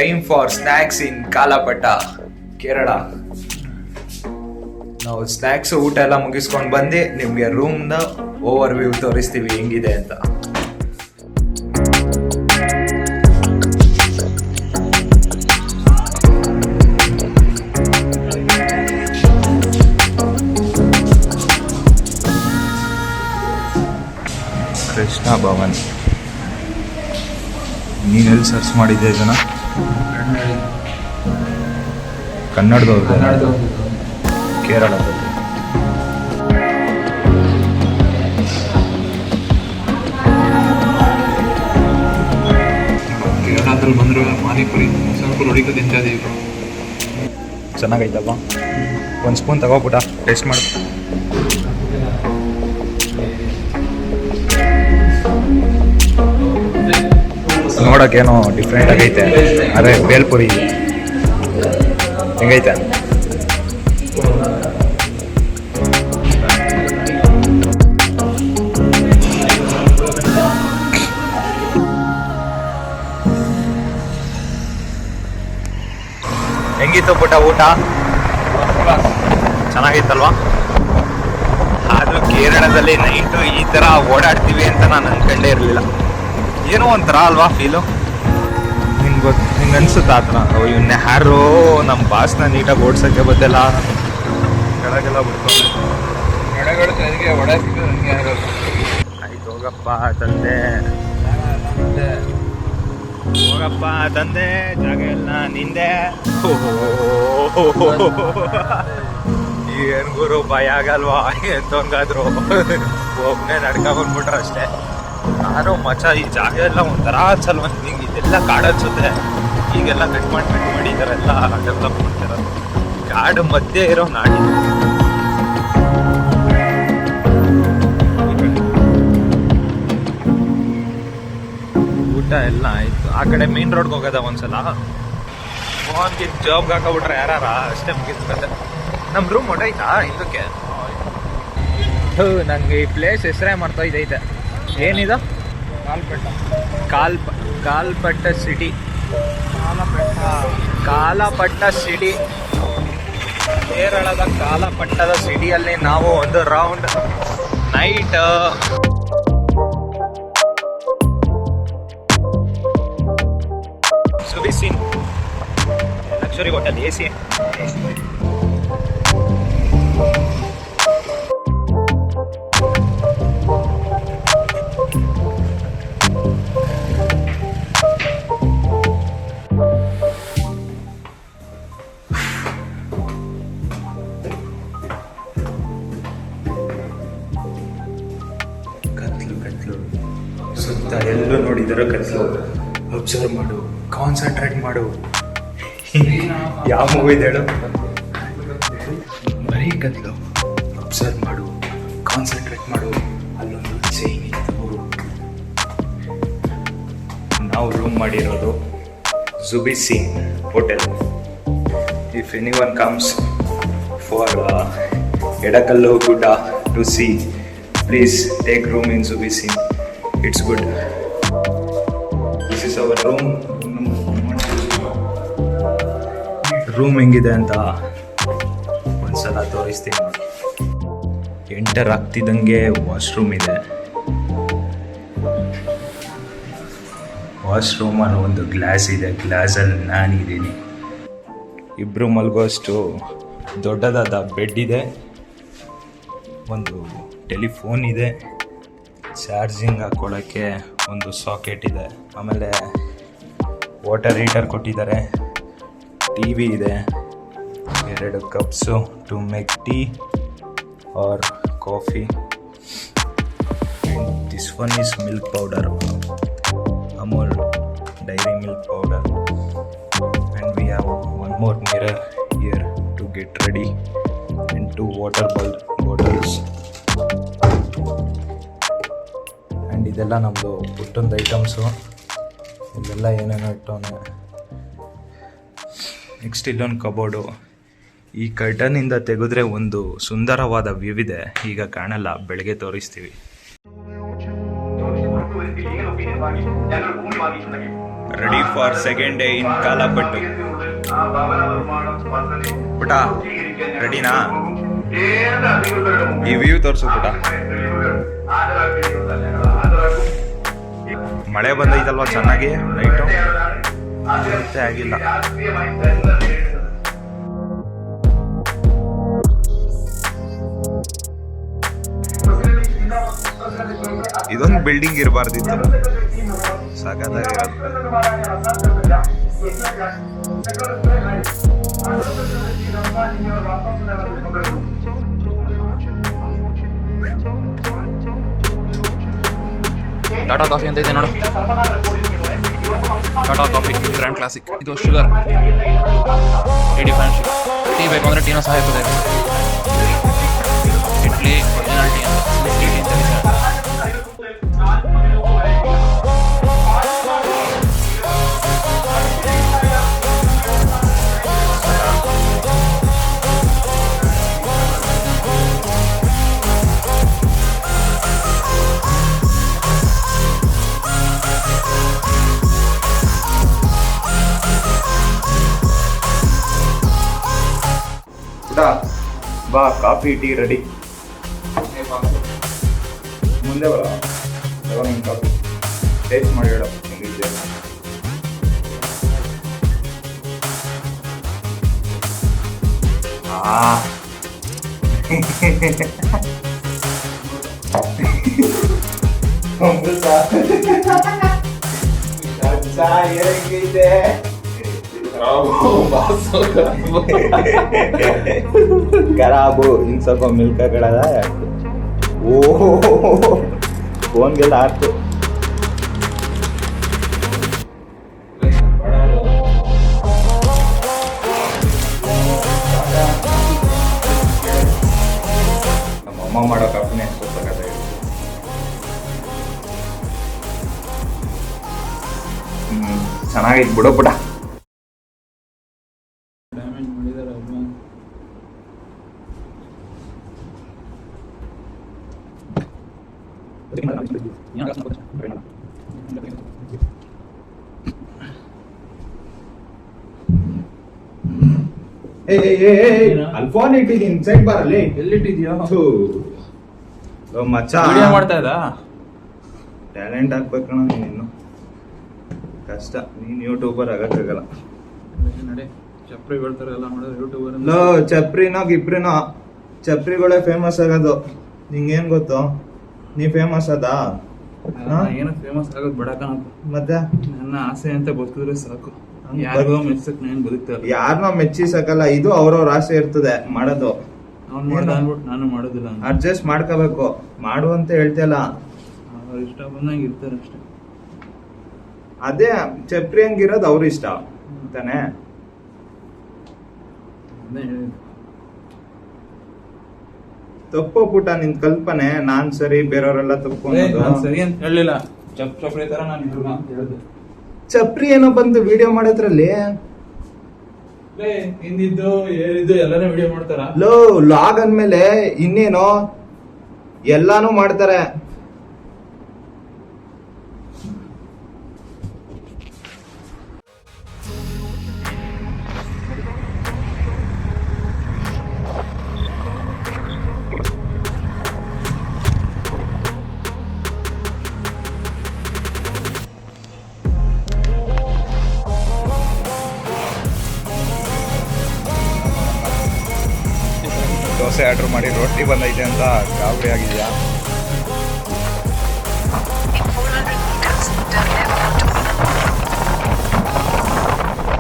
Time for snacks ಇನ್ ಕಾಲಪಟ್ಟ ಕೇರಳ. ನಾವು snacks ಊಟ ಎಲ್ಲ ಮುಗಿಸ್ಕೊಂಡು ಬಂದು ನಿಮಗೆ ರೂಮ್ನ ಓವರ್ ವ್ಯೂ ತೋರಿಸ್ತೀವಿ ಹೆಂಗಿದೆ ಅಂತ. ಕೃಷ್ಣ ಭವನ್. ನೀನೆಲ್ಲಿ ಸರ್ಚ್ ಮಾಡಿದ್ದೆ ಇದನ್ನ? ಕನ್ನಡದವ್ರದ್ದು, ಕೇರಳದಲ್ಲಿ. ಕೇರಳದಲ್ಲಿ ಬಂದ್ರೆ ಪಾನಿಪುರಿ ಸ್ವಲ್ಪ ಹೊಡಿಕ ತಿಂತಿದ್ದೀವಿ. ಚೆನ್ನಾಗೈತಲ್ವಾ? ಒಂದು ಸ್ಪೂನ್ ತಗೋಬಿಟ್ಟ ಟೇಸ್ಟ್ ಮಾಡು. ನೋಡೋಕ್ಕೇನೋ ಡಿಫ್ರೆಂಟ್ ಆಗೈತೆ. ಅದೇ ಬೇಲ್ಪುರಿ ಹೆಂಗೈತೆ? ಹೆಂಗಿತ್ತು ಪುಟ್ಟ ಊಟ? ಚೆನ್ನಾಗಿತ್ತಲ್ವಾ? ಆದರೂ ಕೇರಳದಲ್ಲಿ ನೈಟು ಈ ಥರ ಓಡಾಡ್ತೀವಿ ಅಂತ ನಾನು ಅಂದ್ಕೊಂಡೇ ಇರಲಿಲ್ಲ. ಏನೋ ಒಂಥರ ಅಲ್ವಾ ಫೀಲು? ನಿಂಗೆ ಅನ್ಸುತ್ತಾ ಆ ಥರ? ಇವನ್ನ ಯಾರು ನಮ್ಮ ಬಾಸ್ನ ನೀಟಾಗಿ ಓಡ್ಸೋಕ್ಕೆ ಬದ್ದಲ್ಲ, ಕೆಳಗೆಲ್ಲ ಬಿಡ್ಕೊಂಡು ಆಯ್ತು ಹೋಗಪ್ಪ ತಂದೆ, ಹೋಗಪ್ಪ ತಂದೆ, ಜಾಗ ಎಲ್ಲ ನಿಂದೆ. ಏನ್ ಗುರು ಭಯ ಆಗಲ್ವಾ ಎಂತಂಗಾದ್ರು? ಒಬ್ಬನೇ ನಡ್ಕ ಬಂದ್ಬಿಟ್ರೆ ಅಷ್ಟೇ. ನಾನು ಮಚ ಈ ಜಾಗ ಎಲ್ಲ ಒಂಥರ ಅನ್ಸಲ್ವ ನಿಂಗೆ? ಇದೆಲ್ಲ ಕಾಡು ಅನ್ಸುತ್ತೆ. ಈಗೆಲ್ಲ ಕಟ್ ಮಾಡಿ ಈ ಥರ ಎಲ್ಲ ಡೆವಲಪ್ ಮಾಡ್ತಿರೋದು. ಕಾಡು ಮಧ್ಯೆ ಇರೋ ನಾಡಿ. ಊಟ ಎಲ್ಲ ಆಯ್ತು. ಆ ಕಡೆ ಮೇನ್ ರೋಡ್ಗೆ ಹೋಗೋದ ಒಂದ್ಸಲ. ಫೋನ್ಗೆ ಜಾಬ್ಗೆ ಹಾಕೋಬಿಟ್ರೆ ಯಾರ ಅಷ್ಟೇ ಮುಗಿತು ಕತೆ. ನಮ್ಮ ರೂಮ್ ಹೊಟ್ಟೈತಾ ಇದಕ್ಕೆ? ನಂಗೆ ಈ ಪ್ಲೇಸ್ ಹೆಸರೇ ಮಾಡ್ತಾ ಇದೈತೆ. ಏನಿದು? ಕಾಲ್ಪಟ್ಟ ಸಿಟಿ. ಕಾಲಪಟ್ಟ ಸಿಟಿ, ಕೇರಳದ ಕಾಲಪಟ್ಟದ ಸಿಟಿಯಲ್ಲಿ ನಾವು ಒಂದು ರೌಂಡ್ ನೈಟ್ ಸುಬಿಸಿನ್ ಲಕ್ಷರಿ ಹೋಟೆಲ್ AC. ಸುತ್ತ ಎಲ್ಲೂ ನೋಡಿದಾರೋ ಕತ್ಲು. ಅಬ್ಸರ್ವ್ ಮಾಡು, ಕಾನ್ಸಂಟ್ರೇಟ್ ಮಾಡು. ಯಾವ ಮೂವಿ ಹೇಳು? ಬರೀ ಕತ್ಲು. ಅಬ್ಸರ್ವ್ ಮಾಡು, ಕಾನ್ಸಂಟ್ರೇಟ್ ಮಾಡು. ಅಲ್ಲೊಂದು ಚೈನ್ ಇತ್ತು. ನಾವು ರೂಮ್ ಮಾಡಿರೋದು ಸುಬಿಸಿನ್ hotel. If anyone comes for Edakkal gudda to see, please take room in Subisin. It's good. This is our room. Room ಹೆಂಗಿದೆ ಅಂತ ಒಂದ್ಸಲ ತೋರಿಸ್ತೀನಿ ನೋಡಿ. ಎಂಟರ್ ಆಗ್ತಿದ್ದಂಗೆ ವಾಶ್ರೂಮ್ ಇದೆ. ವಾಶ್ರೂಮ್ ಅನ್ನೋ ಒಂದು ಗ್ಲಾಸ್ ಇದೆ. ಗ್ಲಾಸಲ್ಲಿ ನಾನಿದ್ದೀನಿ. ಇಬ್ಬರು ಮಲ್ಗೋಷ್ಟು ದೊಡ್ಡದಾದ ಬೆಡ್ ಇದೆ. ಒಂದು ಟೆಲಿಫೋನ್ ಇದೆ. ಚಾರ್ಜಿಂಗ್ ಹಾಕ್ಕೊಳ್ಳೋಕ್ಕೆ ಒಂದು ಸಾಕೆಟ್ ಇದೆ. ಆಮೇಲೆ ವಾಟರ್ ಹೀಟರ್ ಕೊಟ್ಟಿದ್ದಾರೆ. TV ಇದೆ. 2 cups to make tea or coffee. And this one is milk powder, Amul dairy milk powder. And we have one more mirror here to get ready. And 2 water bottles. And ಇದೆಲ್ಲ ನಮ್ಮದು ಪುಟ್ಟೊಂದು items. ಇಲ್ಲೆಲ್ಲ ಏನೇನೋ ಇಟ್ಟವನೆ. Next ಇಲ್ಲೊಂದು cupboard. ಈ ಕರ್ಟನಿಂದ ತೆಗೆದ್ರೆ ಒಂದು ಸುಂದರವಾದ view ಇದೆ. ಈಗ ಕಾಣಲ್ಲ, ಬೆಳಗ್ಗೆ ತೋರಿಸ್ತೀವಿ. Ready for second day in Kalpetta. ಪುಟ ರೆಡಿನಾ? ಈ ವ್ಯೂ ತೋರಿಸು ಪುಟ. ಮಳೆ ಬಂದೈತಲ್ವಾ ಚೆನ್ನಾಗಿ ನೈಟು, ಮತ್ತೆ ಆಗಿಲ್ಲ. ಇದೊಂದು ಬಿಲ್ಡಿಂಗ್ ಇರಬಾರ್ದಿತ್ತು, ಸಾಕಾಗಿರೋದು. ಟಾಟಾ ಕಾಫಿ ಅಂತ ಇದೆ ನೋಡು. Tata coffee grand classic. ಇದು ಶುಗರ್ 85 ಶುಗರ್. ಟೀ ಬೇಕು ಅಂದರೆ ಟೀನೂ ಸಹ ಇರ್ತದೆ. ಇಡ್ಲಿ ಒರಿಜಿನಲ್ ಟೀ ಅಂತ ಟೀ ಅಂತ ಇದೆ. ಬಾ, ಕಾಫಿ ಟೀ ರೆಡಿ. ಮುಂದೆ ಬರ, ನಿನ್ನ ಕಾಫಿ ಟೇಸ್ಟ್ ಮಾಡಿ ಹೇಳ ಹೆಂಗಿದೆ. ಹೇಗಿದೆ ಖರಾಬು. ಇನ್ ಸ್ವಲ್ಪ ಮಿಲ್ಕ್ ಕಡದ. ಓಹೋ, ಫೋನ್ಗೆಲ್ಲ ಆಯ್ತು. ನಮ್ಮಮ್ಮ ಮಾಡೋ ಕಾಫಿನೇ ಎಷ್ಟು ಸಕ್ಕತ್ತಾಗಿ. ಚೆನ್ನಾಗೈತೆ ಬಿಡೋ ಪುಟ. ಅಲ್ಲಿ ಫೋನ್ ಇಟ್ಟಿದ್ದೀನಿ, ಸೈಡ್ ಬರಲಿ. ಎಲ್ಲಿಟ್ಟಿದ್ಯಾ? ಮಚ್ಚ ವಿಡಿಯೋ ಮಾಡ್ತಾ ಇದ್ದ. ಟ್ಯಾಲೆಂಟ್ ಹಾಕ್ಬೇಕಣ ನೀನು. ಕಷ್ಟ, ನೀನ್ ಯೂಟ್ಯೂಬರ್ ಆಗಕ್ಕಾಗಲ್ಲ. ನಡೆ ಚಪ್ರಿ ಬರ್ತಾರೆ ಎಲ್ಲ ಮಾಡೋದು ಯೂಟ್ಯೂಬರ್. ಲೋ, ಚಪ್ರಿನೋ ಗಿಪ್ರಿನೋ, ಚಪ್ರಿಗಳೇ ಫೇಮಸ್ ಆಗೋದು. ನಿಂಗೇನ್ ಗೊತ್ತು? ನೀ ಫೇಮಸ್ ಅದ? ಏನೋ ಫೇಮಸ್ ಆಗೋದು ಬೇಡ ಕಣ. ಮತ್ತೆ ನನ್ನ ಆಸೆ ಅಂತ ಬದುಕಿದ್ರೆ ಸಾಕು. ಯಾರಿಗೋ ಮೆಚ್ಚಕ್ ನಾನು ಬದುಕ್ತಾ ಇಲ್ಲ. ಯಾರನ್ನೋ ಮೆಚ್ಚಿಸಕಲ್ಲ, ಇದು ಅವ್ರವ್ರ ಆಸೆ ಇರ್ತದೆ ಮಾಡೋದು. ಅವ್ನು ಮಾಡ್ದ ಅನ್ಬಿಟ್ಟು ನಾನು ಮಾಡೋದಿಲ್ಲ. ಅಡ್ಜಸ್ಟ್ ಮಾಡ್ಕೋಬೇಕು. ಮಾಡು ಅಂತ ಹೇಳ್ತಿಯಲ್ಲ, ಅವ್ರ ಇಷ್ಟ ಬಂದಂಗೆ ಇರ್ತಾರೆ ಅಷ್ಟೇ. ಅದೇ ಚಪ್ರಿ ಹಂಗಿರೋದು ಅವ್ರ ಇಷ್ಟ ತಾನೆ. ಅದೇ ಹೇಳಿದ್ದು. ತಪ್ಪು ಪುಟ ನಿನ್ ಕಲ್ಪನೆ. ನಾನ್ ಸರಿ, ಬೇರೆಯವರೆಲ್ಲ ತಪ್ಪು ಅನ್ನೋದು. ನಾನ್ ಸರಿ ಅಂತ ಹೇಳಿಲ್ಲ. ಚಪ್ರಿ ತರ ನಾನು ಇದ್ರು ಅಂತ ಹೇಳಿದೆ. ಚಪ್ರಿ ಏನೋ ಬಂದು ವಿಡಿಯೋ ಮಾಡೋದ್ರಲ್ಲಿ ಹಿಂದಿದ್ದು ಹೇಳಿದ್ದು ಎಲ್ಲಾನು ವಿಡಿಯೋ ಮಾಡ್ತಾರ. ಲೋ, ಲಾಗ್ ಅಂದ್ಮೇಲೆ ಇನ್ನೇನೋ ಎಲ್ಲಾನು ಮಾಡ್ತಾರೆ. ದೋಸೆ ಆರ್ಡ್ರ್ ಮಾಡಿ ರೊಟ್ಟಿ ಬಂದೈತೆ ಅಂತ ಗಾಬರಿ ಆಗಿದೆಯಾ?